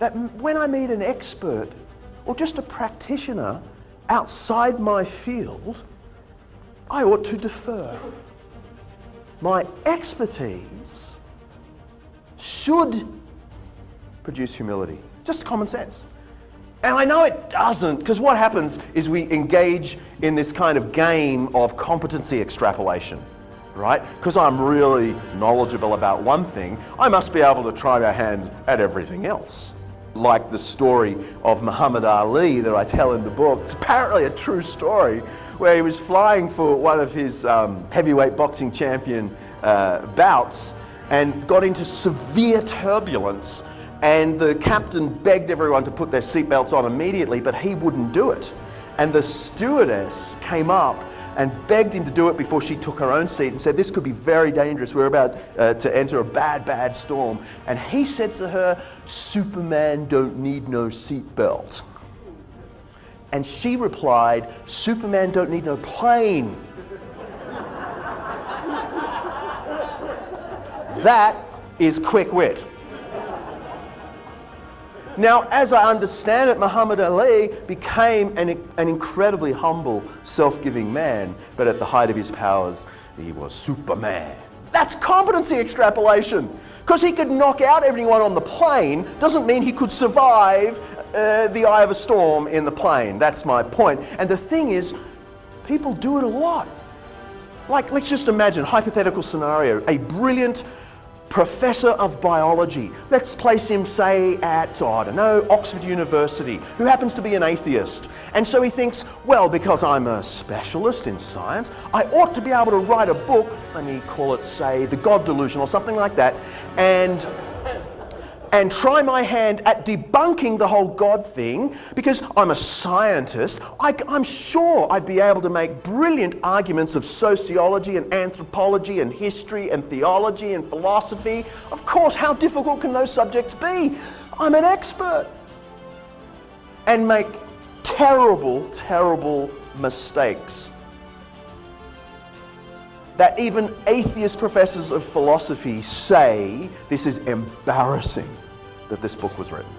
that when I meet an expert or just a practitioner outside my field, I ought to defer. My expertise should produce humility. Just common sense. And I know it doesn't, because what happens is we engage in this kind of game of competency extrapolation, right? Because I'm really knowledgeable about one thing, I must be able to try my hand at everything else. Like the story of Muhammad Ali that I tell in the book. It's apparently a true story where he was flying for one of his heavyweight boxing champion bouts and got into severe turbulence, and the captain begged everyone to put their seatbelts on immediately, but he wouldn't do it. And the stewardess came up and begged him to do it before she took her own seat and said, this could be very dangerous. We're about to enter a bad storm. And he said to her, Superman don't need no seatbelt. And she replied, Superman don't need no plane. That is quick wit. Now, as I understand it, Muhammad Ali became an incredibly humble, self-giving man, but at the height of his powers, he was Superman. That's competency extrapolation. Because he could knock out everyone on the plane doesn't mean he could survive the eye of a storm in the plane. That's my point. And the thing is, people do it a lot. Like, let's just imagine, hypothetical scenario, a brilliant professor of biology. Let's place him, say, at, I don't know, Oxford University, who happens to be an atheist. And so he thinks, well, because I'm a specialist in science, I ought to be able to write a book, let me call it, say, The God Delusion or something like that, and try my hand at debunking the whole God thing, because I'm a scientist. I'm sure I'd be able to make brilliant arguments of sociology and anthropology and history and theology and philosophy. Of course, how difficult can those subjects be? I'm an expert. And make terrible, terrible mistakes that even atheist professors of philosophy say this is embarrassing that this book was written.